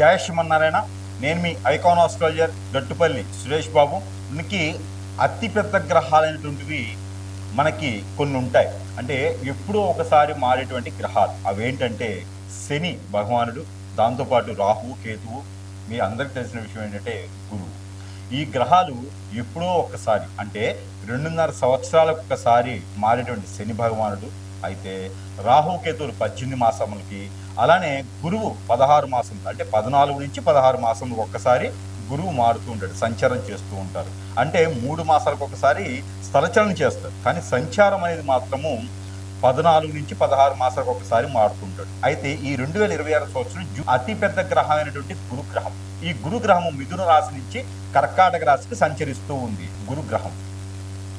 జయ శ్రీమన్నారాయణ. నేను మీ icon astrologer Gattupalli Suresh Babu. మనకి అతిపెద్ద గ్రహాలైనటువంటివి మనకి కొన్ని ఉంటాయి. అంటే ఎప్పుడో ఒకసారి మారేటువంటి గ్రహాలు అవేంటంటే శని భగవానుడు, దాంతోపాటు రాహువు, కేతువు. మీ అందరికి తెలిసిన విషయం ఏంటంటే గురువు. ఈ గ్రహాలు ఎప్పుడో ఒకసారి అంటే 2.5 సంవత్సరాలకు ఒకసారి మారేటువంటి శని భగవానుడు అయితే, రాహుకేతువులు 18 మాసములకి, అలానే గురువు 16 మాసములు అంటే 14 నుంచి 16 మాసములకు ఒక్కసారి గురువు మారుతూ ఉంటాడు, సంచారం చేస్తూ ఉంటారు. అంటే 3 మాసాలకు ఒకసారి స్థలచలనం చేస్తారు, కానీ సంచారం అనేది మాత్రము 14 నుంచి 16 మాసాలకు ఒకసారి మారుతుంటాడు. అయితే ఈ 2026 సంవత్సరం అతిపెద్ద గ్రహం అయినటువంటి గురుగ్రహం, ఈ గురుగ్రహము మిథున రాశి నుంచి కర్కాటక రాశికి సంచరిస్తూ ఉంది. గురుగ్రహం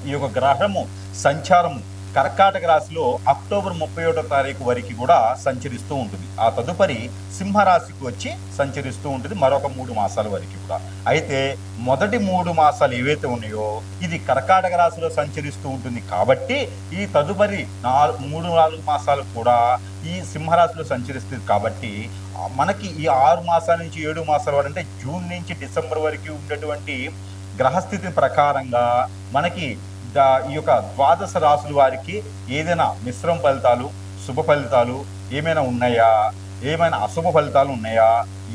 ఈ యొక్క గ్రహము సంచారము కర్కాటక రాశిలో అక్టోబర్ 31వ తారీఖు వరకు కూడా సంచరిస్తూ ఉంటుంది. ఆ తదుపరి సింహరాశికి వచ్చి సంచరిస్తూ ఉంటుంది మరొక 3 మాసాల వరకు కూడా. అయితే మొదటి 3 మాసాలు ఏవైతే ఉన్నాయో ఇది కర్కాటక రాశిలో సంచరిస్తూ ఉంటుంది కాబట్టి, ఈ తదుపరి 3-4 మాసాలు కూడా ఈ సింహరాశిలో సంచరిస్తుంది కాబట్టి, మనకి ఈ 6 మాసాల నుంచి 7 మాసాల వరకు అంటే జూన్ నుంచి డిసెంబర్ వరకు ఉండేటువంటి గ్రహస్థితి ప్రకారంగా మనకి ఈ యొక్క ద్వాదశ రాశుల వారికి ఏదైనా మిశ్రమ ఫలితాలు, శుభ ఫలితాలు ఏమైనా ఉన్నాయా, ఏమైనా అశుభ ఫలితాలు ఉన్నాయా,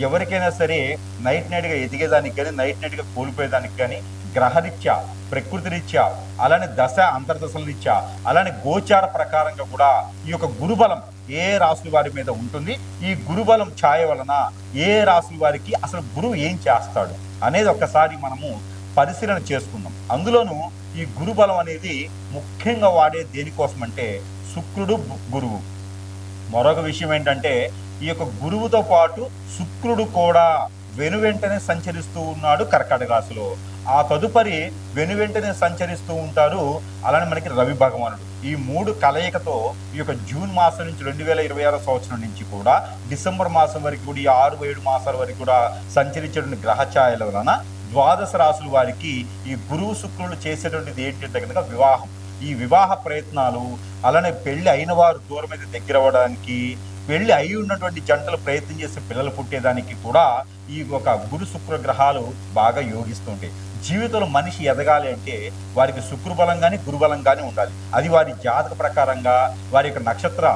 ఎవరికైనా సరే నైట్గా ఎదిగేదానికి కానీ నైట్గా కోల్పోయేదానికి కానీ గ్రహరీత్యా, ప్రకృతి రీత్యా, అలానే దశ అంతర్దశల రీత్యా, అలానే గోచార ప్రకారంగా కూడా ఈ యొక్క గురుబలం ఏ రాశుల వారి మీద ఉంటుంది, ఈ గురుబలం ఛాయ వలన ఏ రాశుల వారికి అసలు గురువు ఏం చేస్తాడు అనేది ఒక్కసారి మనము పరిశీలన చేసుకుందాం. అందులోనూ ఈ గురుబలం అనేది ముఖ్యంగా వాడే దేనికోసం అంటే శుక్రుడు, గురువు. మరొక విషయం ఏంటంటే ఈ యొక్క గురువుతో పాటు శుక్రుడు కూడా వెనువెంటనే సంచరిస్తూ ఉన్నాడు కర్కాటక రాశిలో. ఆ తదుపరి వెనువెంటనే సంచరిస్తూ ఉంటారు అలానే మనకి రవి భగవానుడు. ఈ 3 కలయికతో ఈ యొక్క జూన్ మాసం నుంచి 2026 సంవత్సరం నుంచి కూడా డిసెంబర్ మాసం వరకు కూడా ఈ 6-7 మాసాల వరకు కూడా సంచరించేటువంటి గ్రహ ఛాయల వలన ద్వాదశ రాశుల వారికి ఈ గురువు శుక్రులు చేసేటువంటిది ఏంటంటే కనుక వివాహం. ఈ వివాహ ప్రయత్నాలు, అలానే పెళ్లి అయిన వారు దూరం అయితే దగ్గర అవ్వడానికి, పెళ్లి అయి ఉన్నటువంటి జంటలు ప్రయత్నం చేసి పిల్లలు పుట్టేదానికి కూడా ఈ ఒక గురు శుక్ర గ్రహాలు బాగా యోగిస్తుంటాయి. జీవితంలో మనిషి ఎదగాలి అంటే వారికి శుక్రబలం కానీ గురుబలం కానీ ఉండాలి. అది వారి జాతక ప్రకారంగా, వారి యొక్క నక్షత్ర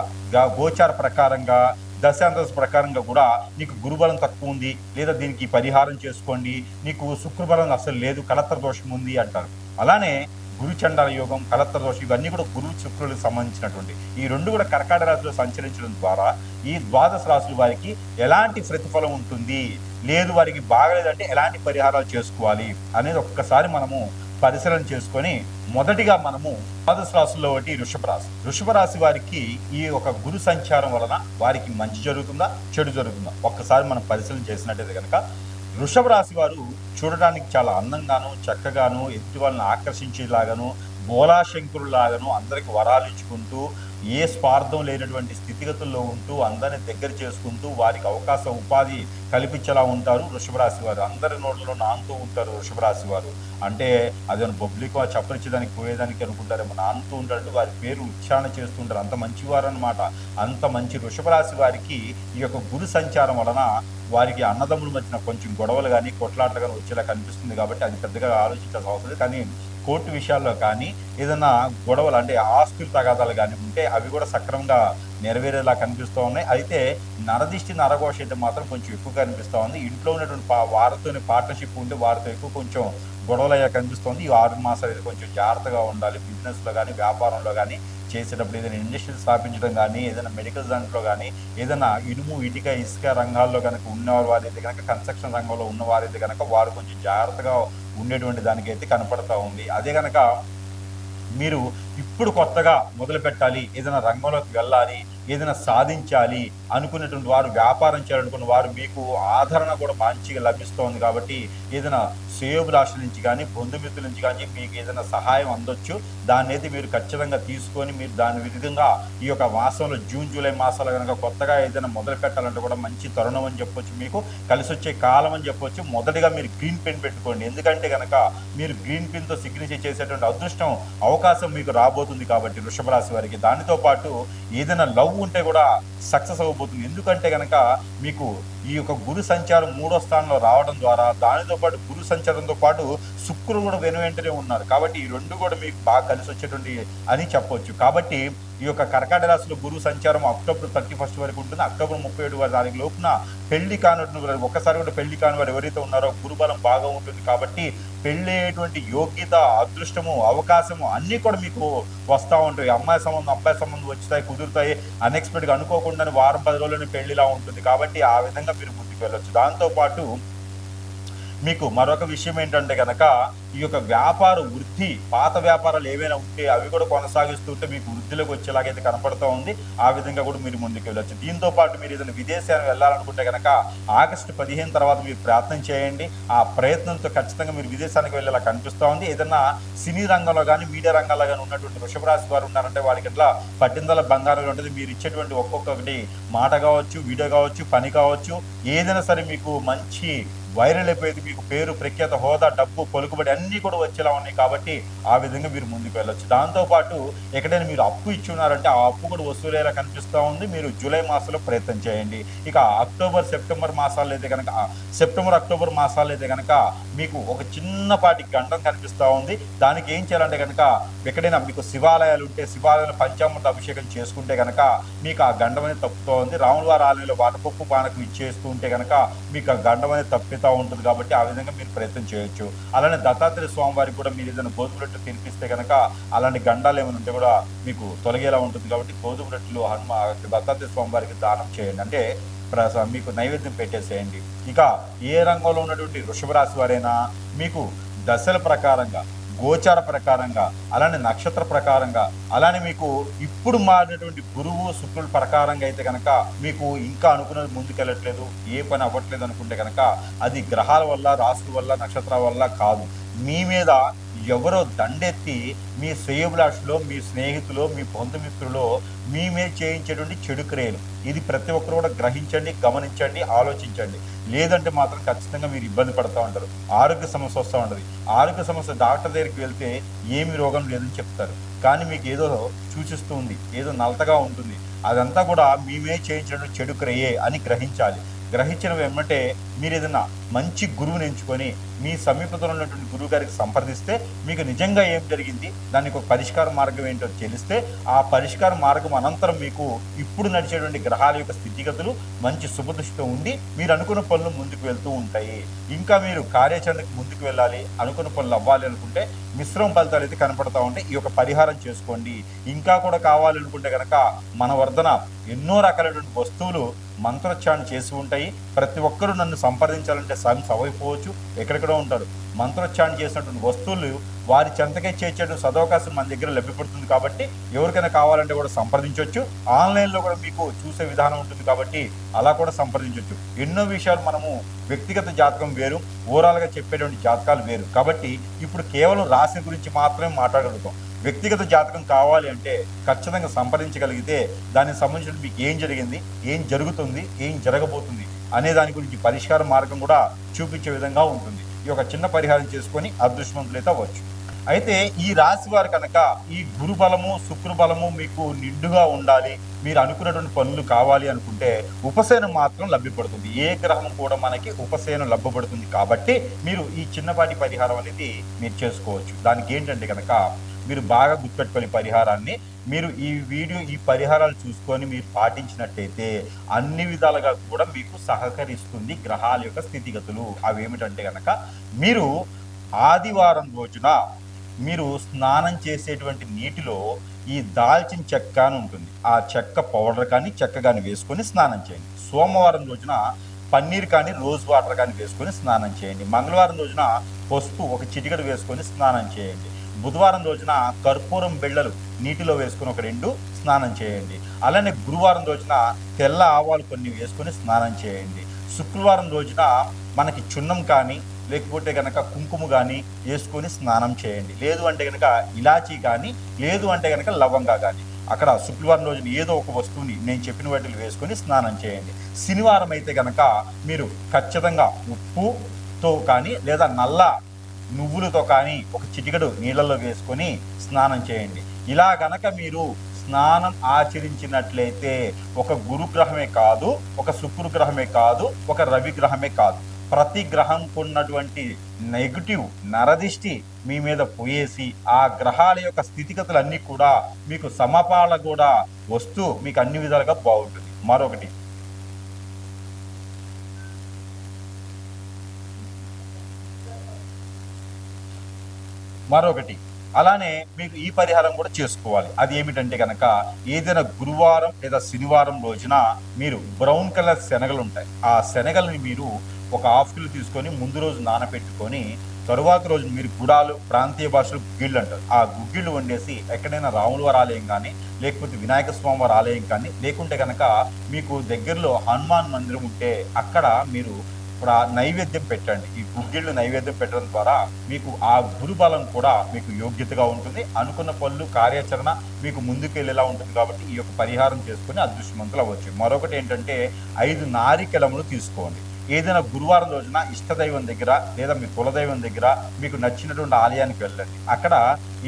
గోచార ప్రకారంగా, దశాంతర ప్రకారంగా కూడా నీకు గురుబలం తక్కువ ఉంది, లేదా దీనికి పరిహారం చేసుకోండి, నీకు శుక్రబలం అసలు లేదు, కలత్ర దోషం ఉంది అంటారు. అలానే గురుచండాల యోగం, కలత్ర దోషం ఇవన్నీ కూడా గురు శుక్రులకు సంబంధించినటువంటి ఈ 2 కూడా కర్కాటక రాశిలో సంచరించడం ద్వారా ఈ ద్వాదశ రాశుల వారికి ఎలాంటి ప్రతిఫలం ఉంటుంది, లేదు వారికి బాగలేదంటే ఎలాంటి పరిహారాలు చేసుకోవాలి అనేది ఒక్కసారి మనము పరిశీలన చేసుకొని, మొదటిగా మనము ద్వాదశ రాశుల్లో ఒకటి వృషభ రాశి వారికి ఈ ఒక గురు సంచారం వలన వారికి మంచి జరుగుతుందా, చెడు జరుగుతుందా ఒక్కసారి మనం పరిశీలన చేసినట్టయితే కనుక, వృషభ రాశి వారు చూడడానికి చాలా అందంగాను, చక్కగాను, ఎదుటి వాళ్ళని ఆకర్షించేలాగాను, బోలాశంకరులాగాను అందరికి వరాలు ఇచ్చుకుంటూ, ఏ స్వార్థం లేనటువంటి స్థితిగతుల్లో ఉంటూ, అందరిని దగ్గర చేసుకుంటూ, వారికి అవకాశం ఉపాధి కల్పించేలా ఉంటారు వృషభ రాశి వారు. అందరి నోట్లలో నానుతూ ఉంటారు వృషభ రాశి వారు. అంటే అదేమన్నా పబ్లిక్ చప్పరిచ్చేదానికి పోయేదానికి అనుకుంటారేమో, నానుతూ ఉంటారంటే వారి పేరు ఉచ్చారణ చేస్తుంటారు. అంత మంచివారు అనమాట. అంత మంచి వృషభ రాశి వారికి ఈ యొక్క గురు సంచారం వలన వారికి అన్నదమ్ముల మధ్యన కొంచెం గొడవలు కానీ కొట్లాటలు కానీ వచ్చేలా కనిపిస్తుంది. కాబట్టి అది పెద్దగా ఆలోచించాల్సిన అవసరం లేదు. కానీ కోర్టు విషయాల్లో కానీ ఏదైనా గొడవలు అంటే ఆస్తుల తగాదాలు కానీ ఉంటే అవి కూడా సక్రమంగా నెరవేరేలా కనిపిస్తూ ఉన్నాయి. అయితే నరదిష్టి, నరఘోష అయితే మాత్రం కొంచెం ఎక్కువ కనిపిస్తూ ఉంది. ఇంట్లో ఉన్నటువంటి వారితోని పార్ట్నర్షిప్ ఉంటే వారితో ఎక్కువ కొంచెం గొడవలు అయ్యా కనిపిస్తుంది. ఈ 6 మాసాలు అయితే కొంచెం జాగ్రత్తగా ఉండాలి. బిజినెస్లో కానీ, వ్యాపారంలో కానీ చేసేటప్పుడు, ఏదైనా ఇండస్ట్రీలు స్థాపించడం కానీ, ఏదైనా మెడికల్ దాంట్లో కానీ, ఏదైనా ఇనుము, ఇటుక, ఇసుక రంగాల్లో కనుక ఉన్నవారైతే కనుక, కన్స్ట్రక్షన్ రంగంలో ఉన్నవారైతే కనుక వారు కొంచెం జాగ్రత్తగా ఉండేటువంటి దానికైతే కనపడతా ఉంది. అదే కనుక మీరు ఇప్పుడు కొత్తగా మొదలు పెట్టాలి, ఏదైనా రంగంలోకి వెళ్ళాలి, ఏదైనా సాధించాలి అనుకున్నటువంటి వారు, వ్యాపారం చేయాలనుకున్న వారు, మీకు ఆదరణ కూడా మంచిగా లభిస్తోంది కాబట్టి ఏదైనా శ్రేయోభిలాషుల నుంచి కానీ బంధుమిత్రుల నుంచి కానీ మీకు ఏదైనా సహాయం అందొచ్చు. దాన్ని అయితే మీరు ఖచ్చితంగా తీసుకొని మీరు దాని విధంగా ఈ యొక్క మాసంలో జూన్ జూలై మాసాలు కనుక కొత్తగా ఏదైనా మొదలు పెట్టాలంటే కూడా మంచి తరుణం అని చెప్పొచ్చు, మీకు కలిసి వచ్చే కాలం అని చెప్పొచ్చు. మొదటిగా మీరు గ్రీన్ పెన్ పెట్టుకోండి, ఎందుకంటే కనుక మీరు గ్రీన్ పెన్తో సిగ్నేచర్ చేసేటువంటి అదృష్టం అవకాశం మీకు రాబోతుంది కాబట్టి వృషభ రాశి వారికి. దానితో పాటు ఏదైనా లవ్ ఉంటే కూడా సక్సెస్ అవ్వబోతుంది, ఎందుకంటే కనుక మీకు ఈ యొక్క గురు సంచారం 3వ స్థానంలో రావడం ద్వారా దానితో పాటు గురు సంచారంతో పాటు శుక్రుడు కూడా వెనువెంటనే ఉన్నారు కాబట్టి ఈ రెండు కూడా మీకు బాగా కలిసి వచ్చేటువంటి అని చెప్పవచ్చు. కాబట్టి ఈ యొక్క కర్కాటక రాశిలో గురు సంచారం అక్టోబర్ 31 వరకు ఉంటుంది. అక్టోబర్ 37 తారీఖు లోపున పెళ్లి కానటువంటి ఒక్కసారి కూడా పెళ్లి కాని వారు ఎవరైతే ఉన్నారో గురుబలం బాగా ఉంటుంది కాబట్టి పెళ్ళి అయ్యేటువంటి యోగ్యత, అదృష్టము, అవకాశము అన్నీ కూడా మీకు వస్తూ ఉంటాయి. అమ్మాయి సంబంధం అబ్బాయి సంబంధం వచ్చుతాయి, కుదురుతాయి. అన్ఎక్స్పెక్ట్గా అనుకోకుండానే వారం 10 రోజుల్లోనే పెళ్లిలా ఉంటుంది కాబట్టి ఆ విధంగా మీరు ముందుకు వెళ్ళొచ్చు. దాంతోపాటు మీకు మరొక విషయం ఏంటంటే కనుక ఈ యొక్క వ్యాపార వృద్ధి, పాత వ్యాపారాలు ఏవైనా ఉంటే అవి కూడా కొనసాగిస్తుంటే మీకు వృద్ధిలోకి వచ్చేలాగైతే కనపడుతూ ఉంది. ఆ విధంగా కూడా మీరు ముందుకు వెళ్ళొచ్చు. దీంతో పాటు మీరు ఏదైనా విదేశాలకు వెళ్ళాలనుకుంటే కనుక ఆగస్టు 15 తర్వాత మీరు ప్రయత్నం చేయండి. ఆ ప్రయత్నంతో ఖచ్చితంగా మీరు విదేశానికి వెళ్ళేలా కనిపిస్తూ ఉంది. ఏదైనా సినీ రంగంలో కానీ మీడియా రంగంలో కానీ ఉన్నటువంటి వృషభ రాశి వారు ఉన్నారంటే వారికి ఇట్లా పట్టిందల బంగారం ఉంటుంది. మీరు ఇచ్చేటువంటి ఒక్కొక్కటి మాట కావచ్చు, వీడియో కావచ్చు, పని కావచ్చు, ఏదైనా సరే మీకు మంచి వైరల్ అయిపోయేది, మీకు పేరు, ప్రఖ్యాత, హోదా, డబ్బు, పలుకుబడి అన్నీ కూడా వచ్చేలా ఉన్నాయి కాబట్టి ఆ విధంగా మీరు ముందుకు వెళ్ళొచ్చు. దాంతోపాటు ఎక్కడైనా మీరు అప్పు ఇచ్చి ఉన్నారంటే ఆ అప్పు కూడా వసూలేలా కనిపిస్తూ ఉంది. మీరు జూలై మాసంలో ప్రయత్నం చేయండి. ఇక అక్టోబర్ సెప్టెంబర్ మాసాలు అయితే కనుక సెప్టెంబర్ అక్టోబర్ మాసాలు అయితే కనుక మీకు ఒక చిన్నపాటి గండం కనిపిస్తూ ఉంది. దానికి ఏం చేయాలంటే కనుక ఎక్కడైనా మీకు శివాలయాలు ఉంటే శివాలయాలు పంచామృత అభిషేకం చేసుకుంటే కనుక మీకు ఆ గండం అనేది తప్పుతూ ఉంది. రాములవారి ఆలయంలో వాటపప్పు పానకం ఇచ్చేస్తూ ఉంటే కనుక మీకు ఆ గండం అనేది తప్పితూ ఉంటుంది కాబట్టి ఆ విధంగా మీరు ప్రయత్నం చేయొచ్చు. అలానే దత్తాత్రేయ స్వామి వారికి కూడా మీరు ఏదైనా గోధుమ రొట్టెలు తినిపిస్తే కనుక అలాంటి గండాలు ఏమైనా ఉంటే కూడా మీకు తొలగేలా ఉంటుంది కాబట్టి గోధుమ రొట్టెలు దత్తాత్రేయ స్వామి వారికి దానం చేయండి, అంటే మీకు నైవేద్యం పెట్టేసేయండి. ఇక ఏ రంగంలో ఉన్నటువంటి వృషభ రాశి వారైనా మీకు దశల ప్రకారంగా, గోచార ప్రకారంగా, అలానే నక్షత్ర ప్రకారంగా, అలానే మీకు ఇప్పుడు మారినటువంటి గురువు శుక్రుల ప్రకారంగా అయితే కనుక మీకు ఇంకా అనుకున్నది ముందుకెళ్ళట్లేదు, ఏ పని అవ్వట్లేదు అనుకుంటే కనుక అది గ్రహాల వల్ల, రాశుల వల్ల, నక్షత్రాల వల్ల కాదు. మీ మీద ఎవరో దండెత్తి మీ శ్రేయోభిలాషులో, మీ స్నేహితులు, మీ బంధుమిత్రులో మీ మీద చేయించేటువంటి చెడు క్రియలు. ఇది ప్రతి ఒక్కరు కూడా గ్రహించండి, గమనించండి, ఆలోచించండి. లేదంటే మాత్రం ఖచ్చితంగా మీరు ఇబ్బంది పడుతూ ఉంటారు. ఆరోగ్య సమస్య వస్తూ ఉంటుంది. ఆరోగ్య సమస్య డాక్టర్ దగ్గరికి వెళ్తే ఏమి రోగం లేదని చెప్తారు, కానీ మీకు ఏదో సూచిస్తూ ఉంది, ఏదో నలతగా ఉంటుంది. అదంతా కూడా మీ మీద చేయించినటువంటి చెడు క్రియే అని గ్రహించాలి. గ్రహించిన వెంబటే మీరు ఏదైనా మంచి గురువుని ఎంచుకొని మీ సమీపంలో ఉన్నటువంటి గురువు గారికి సంప్రదిస్తే మీకు నిజంగా ఏం జరిగింది, దానికి ఒక పరిష్కార మార్గం ఏంటో తెలిస్తే ఆ పరిష్కార మార్గం అనంతరం మీకు ఇప్పుడు నడిచేటువంటి గ్రహాల యొక్క స్థితిగతులు మంచి శుభదృష్టితో ఉండి మీరు అనుకున్న పనులు ముందుకు వెళ్తూ ఉంటాయి. ఇంకా మీరు కార్యాచరణకు ముందుకు వెళ్ళాలి, అనుకున్న పనులు అవ్వాలి అనుకుంటే మిశ్రమ ఫలితాలు అయితే కనపడతా ఉంటాయి. ఈ యొక్క పరిహారం చేసుకోండి. ఇంకా కూడా కావాలనుకుంటే కనుక మన వర్ధన ఎన్నో రకాలైనటువంటి వస్తువులు మంత్రోచ్చారణ చేసి ఉంటాయి. ప్రతి ఒక్కరూ నన్ను సంప్రదించాలంటే సవైపోవచ్చు, ఎక్కడెక్కడో ఉంటారు. మంత్రోచ్చారణ చేసినటువంటి వస్తువులు వారి చెంతకే చేర్చేటువంటి సదవకాశం మన దగ్గర లభ్యపడుతుంది కాబట్టి ఎవరికైనా కావాలంటే కూడా సంప్రదించవచ్చు. ఆన్లైన్లో కూడా మీకు చూసే విధానం ఉంటుంది కాబట్టి అలా కూడా సంప్రదించవచ్చు. ఎన్నో విషయాలు మనము వ్యక్తిగత జాతకం వేరు, ఓవరాల్గా చెప్పేటువంటి జాతకాలు వేరు కాబట్టి ఇప్పుడు కేవలం రాశి గురించి మాత్రమే మాట్లాడగలుగుతాం. వ్యక్తిగత జాతకం కావాలి అంటే ఖచ్చితంగా సంప్రదించగలిగితే దానికి సంబంధించిన మీకు ఏం జరిగింది, ఏం జరుగుతుంది, ఏం జరగబోతుంది అనే దాని గురించి పరిష్కార మార్గం కూడా చూపించే విధంగా ఉంటుంది. ఈ యొక్క చిన్న పరిహారం చేసుకొని అదృష్టవంతులైతే అవ్వచ్చు. అయితే ఈ రాశి వారు కనుక ఈ గురు బలము, శుక్ర బలము మీకు నిండుగా ఉండాలి, మీరు అనుకున్నటువంటి పనులు కావాలి అనుకుంటే ఉపశయనం మాత్రం లభ్యపడుతుంది. ఏ గ్రహం కూడా మనకి ఉపశయనం లభ్యపడుతుంది కాబట్టి మీరు ఈ చిన్నపాటి పరిహారం అనేది మీరు చేసుకోవచ్చు. దానికి ఏంటంటే కనుక మీరు బాగా గుర్తుపెట్టుకోవాలి పరిహారాన్ని. మీరు ఈ పరిహారాలు చూసుకొని మీరు పాటించినట్టయితే అన్ని విధాలుగా కూడా మీకు సహకరిస్తుంది గ్రహాల యొక్క స్థితిగతులు. అవి ఏమిటంటే కనుక మీరు ఆదివారం రోజున మీరు స్నానం చేసేటువంటి నీటిలో ఈ దాల్చిన చెక్క అని ఉంటుంది, ఆ చెక్క పౌడర్ కానీ చెక్క కానీ వేసుకొని స్నానం చేయండి. సోమవారం రోజున పన్నీర్ కానీ రోజ్ వాటర్ కానీ వేసుకొని స్నానం చేయండి. మంగళవారం రోజున పసుపు ఒక చిటికెడు వేసుకొని స్నానం చేయండి. బుధవారం రోజున కర్పూరం బిళ్ళలు నీటిలో వేసుకొని ఒక 2 స్నానం చేయండి. అలానే గురువారం రోజున తెల్ల ఆవాలు కొన్ని వేసుకొని స్నానం చేయండి. శుక్రవారం రోజున మనకి చున్నం కానీ లేకపోతే కనుక కుంకుమ కానీ వేసుకొని స్నానం చేయండి. లేదు అంటే కనుక ఇలాచీ కానీ, లేదు అంటే కనుక లవంగా కానీ అక్కడ శుక్రవారం రోజున ఏదో ఒక వస్తువుని నేను చెప్పిన వాటిని వేసుకొని స్నానం చేయండి. శనివారం అయితే కనుక మీరు ఖచ్చితంగా ఉప్పుతో కానీ లేదా నల్ల నువ్వులతో కానీ ఒక చిటికెడు నీళ్ళల్లో వేసుకొని స్నానం చేయండి. ఇలా గనక మీరు స్నానం ఆచరించినట్లయితే ఒక గురుగ్రహమే కాదు, ఒక శుక్రగ్రహమే కాదు, ఒక రవి గ్రహమే కాదు, ప్రతి గ్రహం ఉన్నటువంటి నెగిటివ్ నరదిష్టి మీ మీద పోయేసి ఆ గ్రహాల యొక్క స్థితిగతులన్నీ కూడా మీకు సమపాల కూడా వస్తూ మీకు అన్ని విధాలుగా బాగుంటుంది. మరొకటి అలానే మీకు ఈ పరిహారం కూడా చేసుకోవాలి. అది ఏమిటంటే కనుక ఏదైనా గురువారం లేదా శనివారం రోజున మీరు బ్రౌన్ కలర్ శనగలు ఉంటాయి, ఆ శనగల్ని మీరు ఒక హాఫ్ కిలో తీసుకొని ముందు రోజు నానబెట్టుకొని తరువాత రోజు మీరు గుడాలు, ప్రాంతీయ భాషలో గుగ్గిళ్ళు అంటారు, ఆ గుగ్గిళ్ళు వండేసి ఎక్కడైనా రాముల వారి ఆలయం కానీ లేకపోతే వినాయక స్వామి వారి ఆలయం కానీ లేకుంటే కనుక మీకు దగ్గరలో హనుమాన్ మందిరం ఉంటే అక్కడ మీరు ఇప్పుడు ఆ నైవేద్యం పెట్టండి. ఈ గుగ్గిళ్ళు నైవేద్యం పెట్టడం ద్వారా మీకు ఆ గురుబలం కూడా మీకు యోగ్యతగా ఉంటుంది. అనుకున్న పనులు కార్యాచరణ మీకు ముందుకు వెళ్ళేలా ఉంటుంది. కాబట్టి ఈ యొక్క పరిహారం చేసుకుని అదృష్టవంతులు అవ్వచ్చు. మరొకటి ఏంటంటే 5 నారికెలములు తీసుకోండి. ఏదైనా గురువారం రోజున ఇష్టదైవం దగ్గర లేదా మీ కులదైవం దగ్గర మీకు నచ్చినటువంటి ఆలయానికి వెళ్ళండి. అక్కడ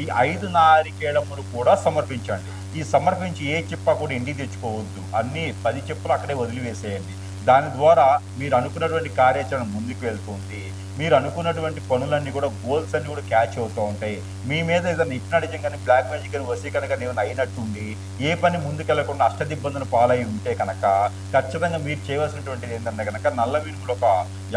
ఈ 5 నారికేళములు కూడా సమర్పించండి. ఈ సమర్పించి ఏ చెప్ప కూడా ఇంటికి తెచ్చుకోవద్దు, అన్ని 10 చెప్పులు అక్కడే వదిలివేసేయండి. దాని ద్వారా మీరు అనుకున్నటువంటి కార్యాచరణ ముందుకు వెళ్తుంది. మీరు అనుకున్నటువంటి పనులన్నీ కూడా గోల్స్ అన్ని కూడా క్యాచ్ అవుతూ ఉంటాయి. మీ మీద ఏదైనా హిప్నాటిజం కానీ బ్లాక్ మ్యాజిక్ కానీ వశీకరణ కానీ ఏమైనా అయినట్టుండి ఏ పని ముందుకెళ్లకుండా అష్టదిబ్బందులు పాలై ఉంటే కనుక ఖచ్చితంగా మీరు చేయవలసినటువంటిది ఏంటంటే కనుక నల్ల మినుములు ఒక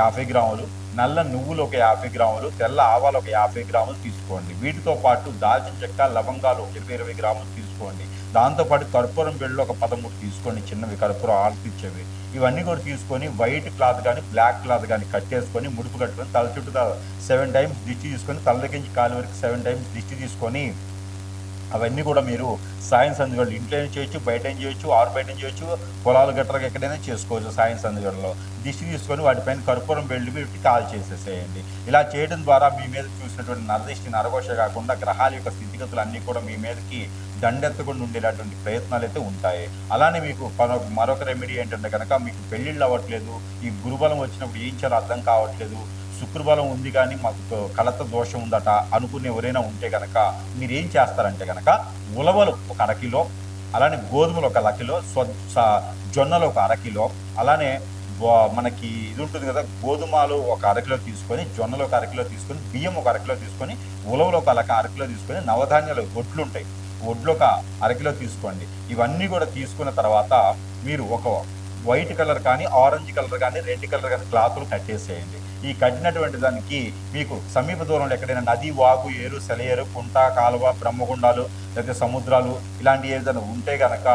50 గ్రాములు, నల్ల నువ్వులు ఒక 50 గ్రాములు, తెల్ల ఆవాలు ఒక 50 గ్రాములు తీసుకోండి. వీటితో పాటు దాల్చిన చెక్క, లవంగాలు 20 గ్రాములు తీసుకోండి. దాంతోపాటు కర్పూరం బిళ్ళలు ఒక 13 తీసుకోండి, చిన్నవి కర్పూరం ఆల్పిచ్చేవి. ఇవన్నీ కూడా తీసుకొని వైట్ క్లాత్ కానీ బ్లాక్ క్లాత్ కానీ కట్టేసుకొని ముడుపు కట్టుకొని తల చుట్టూ 7 టైమ్స్ దిష్టి తీసుకొని తల దగ్గర నుంచి కాలు వరకు 7 టైమ్స్ దిష్టి తీసుకొని అవన్నీ కూడా మీరు సాయం సందుగడలు ఇంట్లో చేయొచ్చు, బయట చేయొచ్చు, ఆరు బయట చేయొచ్చు, పొలాలు గట్టరకు ఎక్కడైనా చేసుకోవచ్చు. సాయం సందుగడలో దిష్టి తీసుకొని వాటిపైన కర్పూరం బెల్లి పెట్టి కాల్ చేసేసేయండి. ఇలా చేయడం ద్వారా మీ మీద చూసినటువంటి నరదిష్టి నరఘోష కాకుండా గ్రహాల యొక్క స్థితిగతులు అన్నీ కూడా మీ మీదకి దండెత్తకుండా ఉండేటటువంటి ప్రయత్నాలు అయితే ఉంటాయి. అలానే మీకు మరొక రెమెడీ ఏంటంటే కనుక మీకు పెళ్ళిళ్ళు అవ్వట్లేదు, ఈ గురుబలం వచ్చినప్పుడు ఏం చేయాలో అర్థం కావట్లేదు, శుక్రబలం ఉంది కానీ మాకు కలత దోషం ఉందట అనుకునే ఎవరైనా ఉంటే కనుక మీరు ఏం చేస్తారంటే కనుక ఉలవలు ఒక అరకిలో, అలానే గోధుమలు ఒక అరకిలో, జొన్నలు ఒక అరకిలో, అలానే మనకి ఇది ఉంటుంది కదా గోధుమలు ఒక అరకిలో తీసుకొని, జొన్నలు ఒక అరకిలో తీసుకొని, బియ్యం ఒక అరకిలో తీసుకొని, ఉలవలు ఒక అరకిలో తీసుకొని, నవధాన్యాలు ఒడ్లు ఉంటాయి, ఒడ్లు ఒక అరకిలో తీసుకోండి. ఇవన్నీ కూడా తీసుకున్న తర్వాత మీరు ఒక వైట్ కలర్ కానీ ఆరెంజ్ కలర్ కానీ రెడ్ కలర్ కానీ క్లాతులు కట్టేసేయండి. ఈ కట్టినటువంటి దానికి మీకు సమీప దూరంలో ఎక్కడైనా నది, వాగు, ఏరు, సెలయేరు, కుంట, కాలువ, బ్రహ్మగుండాలు లేకపోతే సముద్రాలు ఇలాంటి ఏదైనా ఉంటే కనుక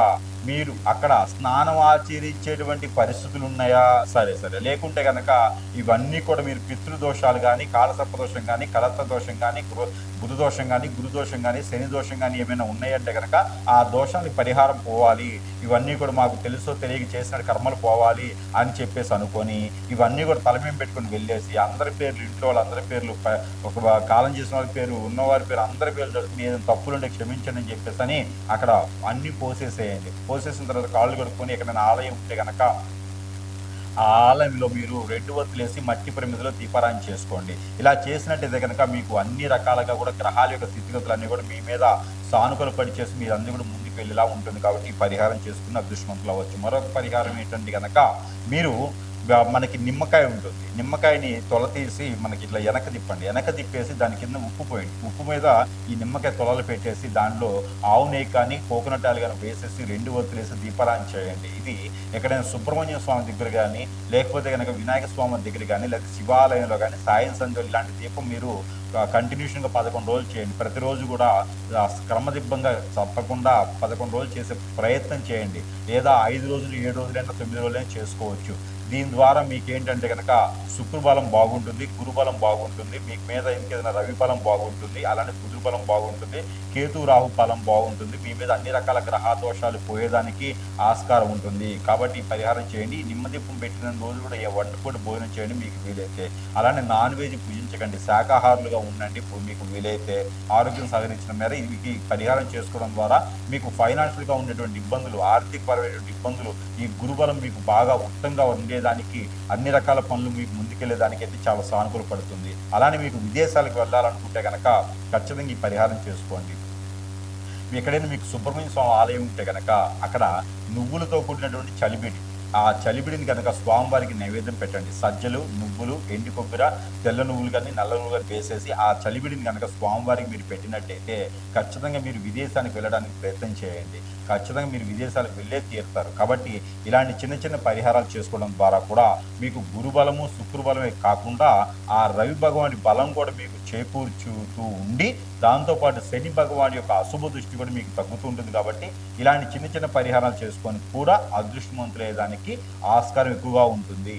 మీరు అక్కడ స్నానం ఆచరించేటువంటి పరిస్థితులు ఉన్నాయా సరే, లేకుంటే కనుక ఇవన్నీ కూడా మీరు పితృదోషాలు కానీ, కాలసర్ప దోషం కానీ, కలత్త దోషం కానీ, బుధ దోషం కానీ, గురుదోషం కానీ, శని దోషం కానీ ఏమైనా ఉన్నాయంటే కనుక ఆ దోషానికి పరిహారం పోవాలి, ఇవన్నీ కూడా మాకు తెలుసో తెలియక చేసిన కర్మలు పోవాలి అని చెప్పేసి అనుకొని ఇవన్నీ కూడా తలమేం పెట్టుకుని వెళ్ళేసి అందరి పేర్లు, ఇంట్లో వాళ్ళందరి పేర్లు, ఒక కాలం చేసిన వాళ్ళ పేరు, ఉన్నవారి పేరు, అందరి పేర్లు చదువుకుని ఏదైనా తప్పులుంటే క్షమించండి అని చెప్పేసి అని అక్కడ అన్నీ పోసేసేయండి. పోసేసిన తర్వాత కాళ్ళు కడుక్కొని ఎక్కడైనా ఆలయం ఉంటే కనుక ఆ ఆలయంలో మీరు 2 వత్తులేసి మట్టి ప్రమిదలో దీపారాయణ చేసుకోండి. ఇలా చేసినట్టయితే కనుక మీకు అన్ని రకాలుగా కూడా గ్రహాల యొక్క స్థితిగతులన్నీ కూడా మీ మీద సానుకూల పడి చేసి మీరు అందరూ కూడా ముందుకు వెళ్ళేలా ఉంటుంది. కాబట్టి ఈ పరిహారం చేసుకుని అదృష్టవంతులు అవ్వచ్చు. మరొక పరిహారం ఏంటంటే కనుక మీరు మనకి నిమ్మకాయ ఉంటుంది, నిమ్మకాయని తొల తీసి మనకి ఇట్లా వెనక తిప్పేసి దాని కింద ఉప్పు పోయండి. ఉప్పు మీద ఈ నిమ్మకాయ తొలలు పెట్టేసి దానిలో ఆవు నెయ్యి కానీ కోకోనట్ ఆయిల్ కానీ వేసేసి 2 వత్తులేసి దీపారాయణ చేయండి. ఇది ఎక్కడైనా సుబ్రహ్మణ్య స్వామి దగ్గర కానీ లేకపోతే కనుక వినాయక స్వామి దగ్గర కానీ లేకపోతే శివాలయంలో కానీ సాయం సంధ్యలు ఇలాంటి దీపం మీరు కంటిన్యూషన్గా 11 రోజులు చేయండి. ప్రతిరోజు కూడా క్రమదిబ్బంగా తప్పకుండా 11 రోజులు చేసే ప్రయత్నం చేయండి. లేదా 5 రోజులు, 7 రోజులైనా 9 రోజులైనా చేసుకోవచ్చు. దీని ద్వారా మీకేంటంటే కనుక శుక్రబలం బాగుంటుంది, గురుబలం బాగుంటుంది, మీకు మీద ఇంకేదైనా రవి బలం బాగుంటుంది, అలానే కుజుడు బలం బాగుంటుంది, కేతు రాహు బలం బాగుంటుంది, మీ మీద అన్ని రకాల గ్రహ దోషాలు పోయేదానికి ఆస్కారం ఉంటుంది. కాబట్టి ఈ పరిహారం చేయండి. నిమ్మదీపం పెట్టిన రోజు కూడా వంటపూట భోజనం చేయండి మీకు వీలైతే. అలానే నాన్ వెజ్ భుజించకండి, శాకాహారులుగా ఉండండి మీకు వీలైతే. ఆరోగ్యం సహకరించిన మేర ఈ పరిహారం చేసుకోవడం ద్వారా మీకు ఫైనాన్షియల్గా ఉండేటువంటి ఇబ్బందులు, ఆర్థికపరమైనటువంటి ఇబ్బందులు, ఈ గురుబలం మీకు బాగా ఉత్తంగా ఉండేదానికి, అన్ని రకాల పనులు మీకు ముందుకెళ్ళేదానికి అయితే చాలా సానుకూల పడుతుంది. అలానే మీకు విదేశాలకు వెళ్ళాలనుకుంటే కనుక ఖచ్చితంగా ఈ పరిహారం చేసుకోండి. ఎక్కడైనా మీకు సుబ్రహ్మణ్య స్వామి ఆలయం ఉంటే కనుక అక్కడ నువ్వులతో కూడినటువంటి చలిబిడి, ఆ చలిబిడిని కనుక స్వామివారికి నైవేద్యం పెట్టండి. సజ్జలు, నువ్వులు, ఎండు కొబ్బరి, తెల్ల నువ్వులు కానీ నల్ల నువ్వులు కానీ వేసేసి ఆ చలిబిడిని కనుక స్వామివారికి మీరు పెట్టినట్టయితే ఖచ్చితంగా మీరు విదేశానికి వెళ్ళడానికి ప్రయత్నం చేయండి. ఖచ్చితంగా మీరు విదేశాలకు వెళ్ళే తీరుతారు. కాబట్టి ఇలాంటి చిన్న చిన్న పరిహారాలు చేసుకోవడం ద్వారా కూడా మీకు గురుబలము, శుక్రబలమే కాకుండా ఆ రవి భగవాని బలం కూడా మీకు చేకూర్చుతూ ఉండి, దాంతోపాటు శని భగవాన్ యొక్క అశుభ దృష్టి కూడా మీకు తగ్గుతూ ఉంటుంది. కాబట్టి ఇలాంటి చిన్న చిన్న పరిహారాలు చేసుకొని కూడా అదృష్టవంతులయ్యేదానికి ఆస్కారం ఎక్కువగా ఉంటుంది.